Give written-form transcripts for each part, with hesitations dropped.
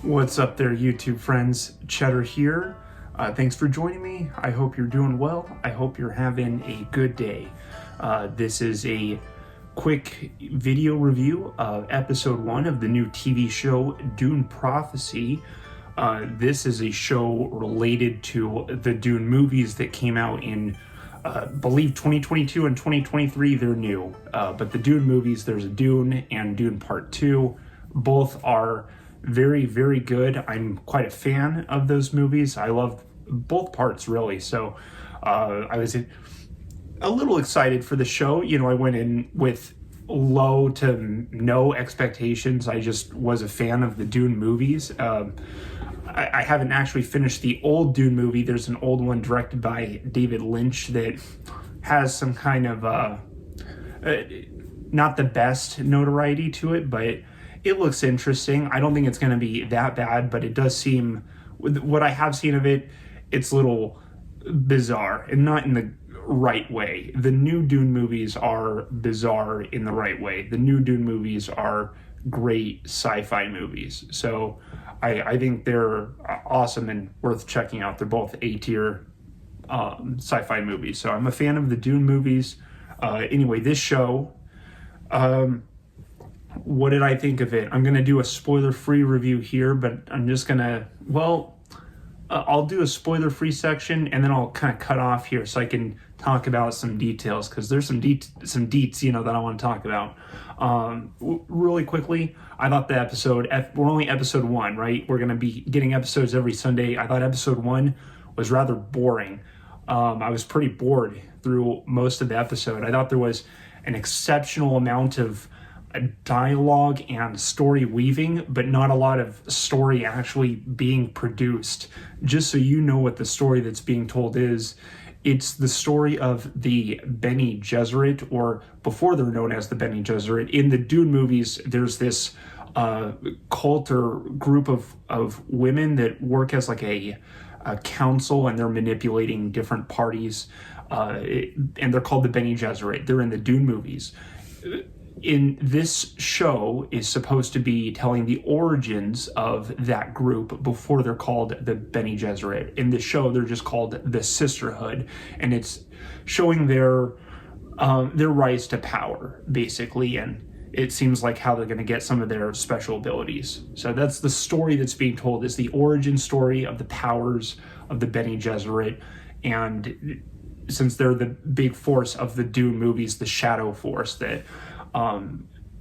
What's up there, YouTube friends? Cheddar here. Thanks for joining me. I hope you're doing well. I hope you're having a good day. This is a quick video review of episode 1 of the new TV show Dune Prophecy. This is a show related to the Dune movies that came out in, believe 2022 and 2023. They're new, but the Dune movies, there's a Dune and Dune Part 2. Both are very, very good. I'm quite a fan of those movies. I love both parts, really. So I was a little excited for the show. You know, I went in with low to no expectations. I just was a fan of the Dune movies. I haven't actually finished the old Dune movie. There's an old one directed by David Lynch that has some kind of not the best notoriety to it, but it looks interesting. I don't think it's going to be that bad, but it does seem, with what I have seen of it, it's a little bizarre and not in the right way. The new Dune movies are bizarre in the right way. The new Dune movies are great sci-fi movies. So I think they're awesome and worth checking out. They're both A-tier sci-fi movies. So I'm a fan of the Dune movies. Anyway, this show, what did I think of it? I'm going to do a spoiler-free review here, but I'm just going to, I'll do a spoiler-free section, and then I'll kind of cut off here so I can talk about some details, because there's some deets, you know, that I want to talk about. Really quickly, I thought the episode, we're only episode 1, right? We're going to be getting episodes every Sunday. I thought episode 1 was rather boring. I was pretty bored through most of the episode. I thought there was an exceptional amount of dialogue and story weaving, but not a lot of story actually being produced. Just so you know what the story that's being told is, it's the story of the Bene Gesserit, or before they're known as the Bene Gesserit. In the Dune movies, there's this cult or group of women that work as like a council, and they're manipulating different parties, and they're called the Bene Gesserit. They're in the Dune movies. In this show is supposed to be telling the origins of that group before they're called the Bene Gesserit. In the show, they're just called the Sisterhood, and it's showing their rise to power, basically, and it seems like how they're going to get some of their special abilities. So that's the story that's being told, is the origin story of the powers of the Bene Gesserit, and since they're the big force of the Dune movies, the shadow force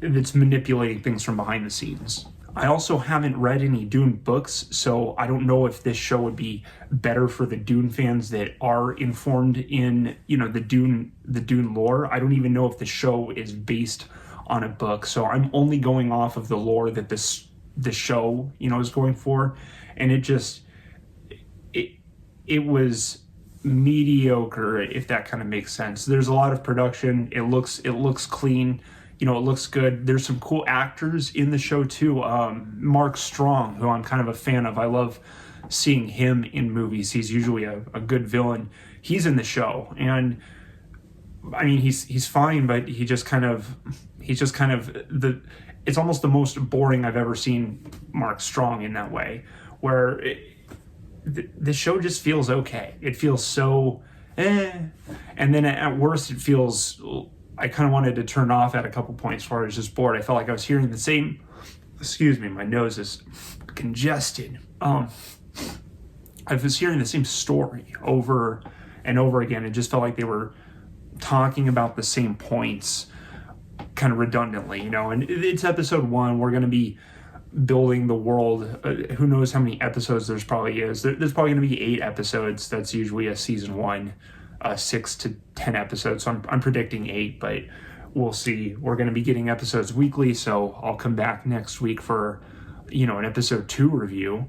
that's manipulating things from behind the scenes. I also haven't read any Dune books, so I don't know if this show would be better for the Dune fans that are informed in, you know, the Dune lore. I don't even know if the show is based on a book, so I'm only going off of the lore that the show, you know, is going for, and it was mediocre, if that kind of makes sense. There's a lot of production. It looks clean. You know, it looks good. There's some cool actors in the show too. Mark Strong, who I'm kind of a fan of. I love seeing him in movies. He's usually a good villain. He's in the show, and I mean, he's fine, but he's just kind of it's almost the most boring I've ever seen Mark Strong in that way, where the show just feels okay. It feels so and then at worst it feels, I kind of wanted to turn off at a couple points where I was just bored. I felt like I was hearing the same, excuse me, my nose is congested. I was hearing the same story over and over again. It just felt like they were talking about the same points kind of redundantly, you know. And it's episode 1. We're going to be building the world. Who knows how many episodes there's probably is. There's probably going to be 8 episodes. That's usually a season 1, 6 to 10 episodes. So I'm predicting 8, but we'll see. We're going to be getting episodes weekly, so I'll come back next week for, you know, an episode 2 review,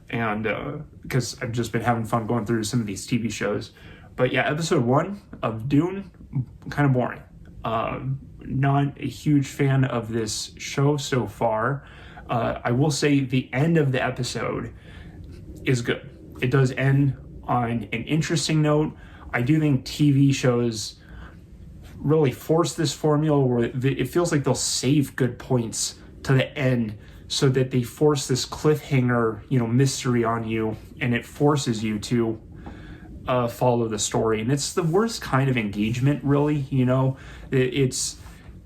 and because I've just been having fun going through some of these TV shows. But yeah, episode 1 of Dune, kind of boring. Not a huge fan of this show so far. I will say the end of the episode is good. It does end on an interesting note. I do think TV shows really force this formula where it feels like they'll save good points to the end so that they force this cliffhanger, mystery on you, and it forces you to follow the story. And it's the worst kind of engagement, really.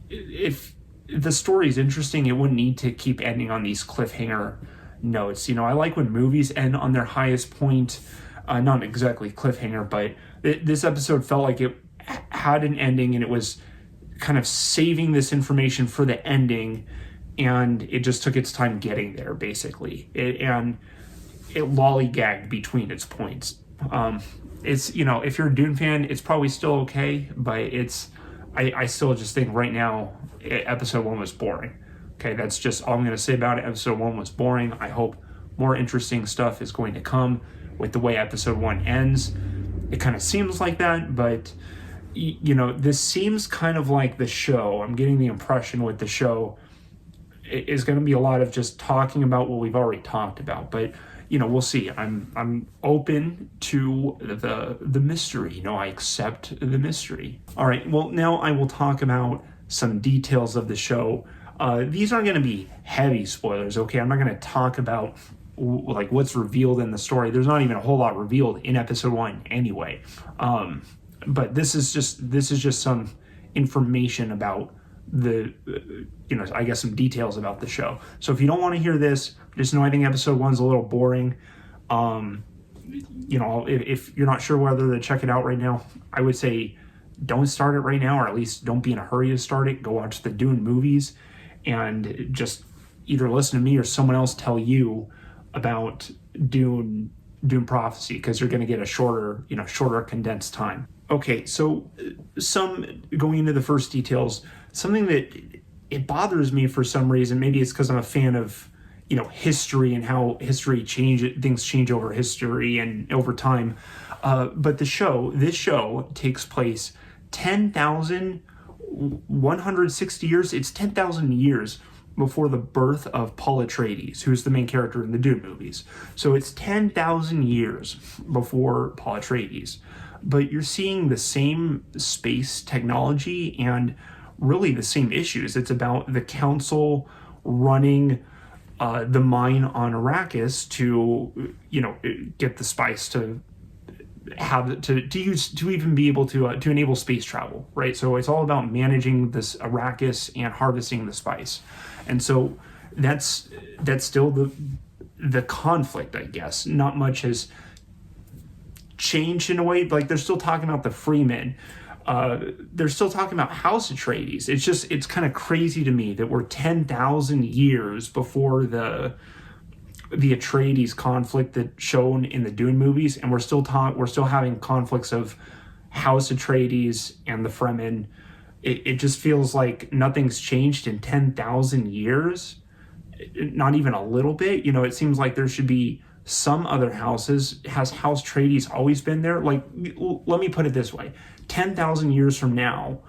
If the story is interesting, it wouldn't need to keep ending on these cliffhanger notes. I like when movies end on their highest point, not exactly cliffhanger, but this episode felt like it had an ending, and it was kind of saving this information for the ending, and it just took its time getting there, basically. And it lollygagged between its points. It's, if you're a Dune fan, it's probably still okay, but I still just think right now episode 1 was boring. Okay, that's just all I'm going to say about it. Episode 1 was boring. I hope more interesting stuff is going to come with the way episode 1 ends. It kind of seems like that, but this seems kind of like the show. I'm getting the impression with the show is going to be a lot of just talking about what we've already talked about, but we'll see. I'm open to the mystery. I accept the mystery. All right, well, now I will talk about some details of the show. These aren't going to be heavy spoilers, okay? I'm not going to talk about like what's revealed in the story. There's not even a whole lot revealed in episode 1 anyway. But this is just some information about I guess some details about the show. So if you don't want to hear this, just know I think episode 1's a little boring. If you're not sure whether to check it out right now, I would say don't start it right now, or at least don't be in a hurry to start it. Go watch the Dune movies and just either listen to me or someone else tell you about Dune Prophecy, because you're going to get a shorter condensed time. Okay, so going into the first details, something that it bothers me for some reason. Maybe it's because I'm a fan of history and how things change over history and over time. But this show takes place 10,160 years. It's 10,000 years before the birth of Paul Atreides, who's the main character in the Dune movies. So it's 10,000 years before Paul Atreides. But you're seeing the same space technology and really the same issues. It's about the council running the mine on Arrakis to, get the spice to have to even be able to enable space travel, right? So it's all about managing this Arrakis and harvesting the spice, and so that's still the conflict, I guess. Not much has changed in a way. Like, they're still talking about the Freemen. They're still talking about House Atreides. It's kind of crazy to me that we're 10,000 years before the Atreides conflict that's shown in the Dune movies, and we're still having conflicts of House Atreides and the Fremen. It just feels like nothing's changed in 10,000 years, not even a little bit. It seems like there should be some other houses. Has House Atreides always been there? Like, let me put it this way: 10,000 years from now,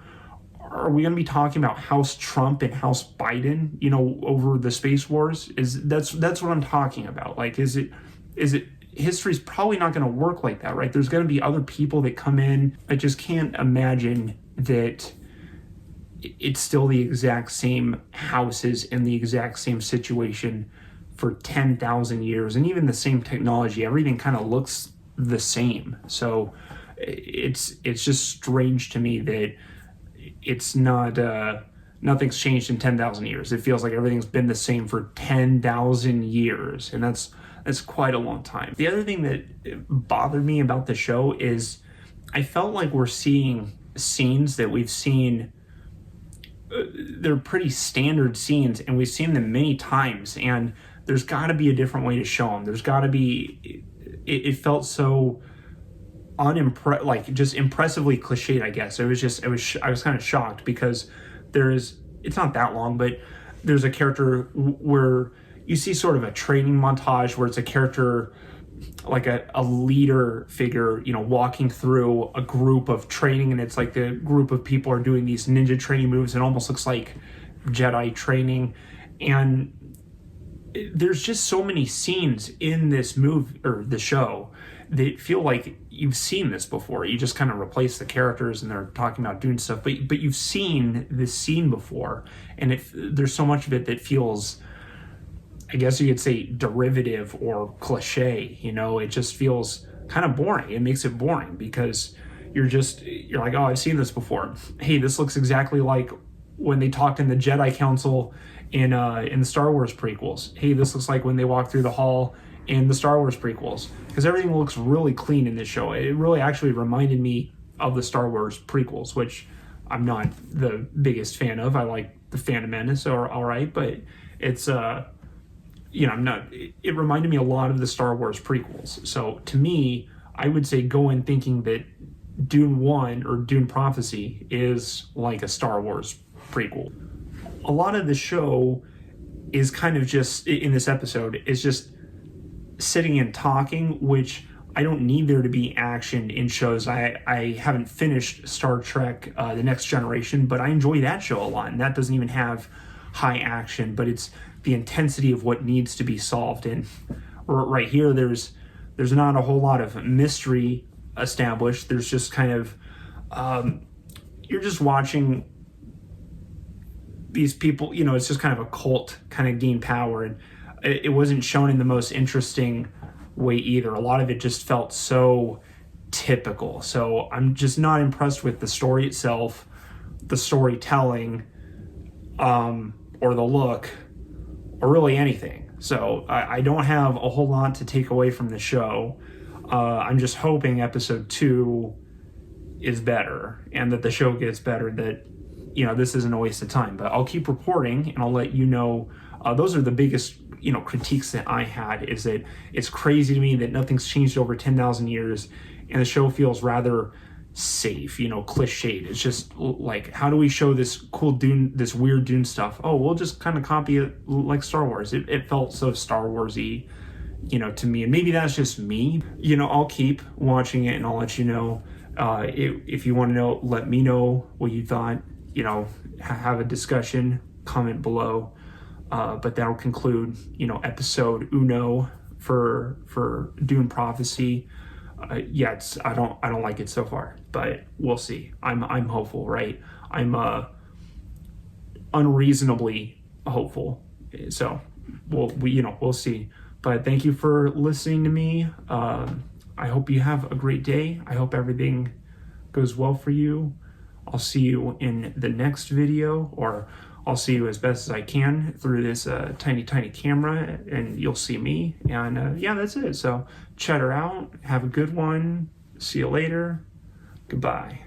are we going to be talking about House Trump and House Biden, over the space wars? That's what I'm talking about. Like, is it history's probably not going to work like that, right? There's going to be other people that come in. I just can't imagine that it's still the exact same houses in the exact same situation for 10,000 years, and even the same technology. Everything kind of looks the same. So it's just strange to me that it's not nothing's changed in 10,000 years. It feels like everything's been the same for 10,000 years, and that's quite a long time. The other thing that bothered me about the show is I felt like we're seeing scenes that we've seen. They're pretty standard scenes, and we've seen them many times, and there's got to be a different way to show them. There's got to be. It felt so just impressively cliched, I guess. I was kind of shocked because it's not that long, but there's a character where you see sort of a training montage where it's a character like a leader figure, walking through a group of training, and it's like the group of people are doing these ninja training moves. It almost looks like Jedi training, and there's just so many scenes in this movie or the show that feel like you've seen this before. You just kind of replace the characters and they're talking about doing stuff, but you've seen this scene before, and there's so much of it that feels I guess you could say, derivative or cliche. It just feels kind of boring. It makes it boring because you're like, oh, I've seen this before. Hey, this looks exactly like when they talked in the Jedi Council in the Star Wars prequels. Hey, this looks like when they walk through the hall in the Star Wars prequels, because everything looks really clean in this show. It really actually reminded me of the Star Wars prequels, which I'm not the biggest fan of. I like the Phantom Menace, or all right, but it's I'm not. It reminded me a lot of the Star Wars prequels. So to me, I would say go in thinking that Dune 1 or Dune Prophecy is like a Star Wars prequel. A lot of the show is kind of just, in this episode, is just sitting and talking, which I don't need there to be action in shows. I haven't finished Star Trek The Next Generation, but I enjoy that show a lot, and that doesn't even have high action, but it's the intensity of what needs to be solved. And right here, there's not a whole lot of mystery established. There's just kind of, you're just watching these people, it's just kind of a cult kind of gain power, and it wasn't shown in the most interesting way either. A lot of it just felt so typical. So I'm just not impressed with the story itself, the storytelling, or the look, or really anything. So I don't have a whole lot to take away from the show. I'm just hoping episode 2 is better, and that the show gets better, that this isn't a waste of time. But I'll keep reporting, and I'll let you know. Those are the biggest critiques that I had, is that it's crazy to me that nothing's changed over 10,000 years, and the show feels rather safe, cliched. It's just like, how do we show this cool Dune, this weird Dune stuff? Oh, we'll just kind of copy it like Star Wars. It felt so Star Wars-y, to me, and maybe that's just me. I'll keep watching it, and I'll let you know. If you want to know, let me know what you thought. Have a discussion, comment below. But that'll conclude, episode uno for Dune Prophecy. I don't like it so far, but we'll see. I'm hopeful, right? I'm unreasonably hopeful. So we'll see. But thank you for listening to me. I hope you have a great day. I hope everything goes well for you. I'll see you in the next video, or I'll see you as best as I can through this tiny camera, and you'll see me. And that's it. So check her out. Have a good one. See you later. Goodbye.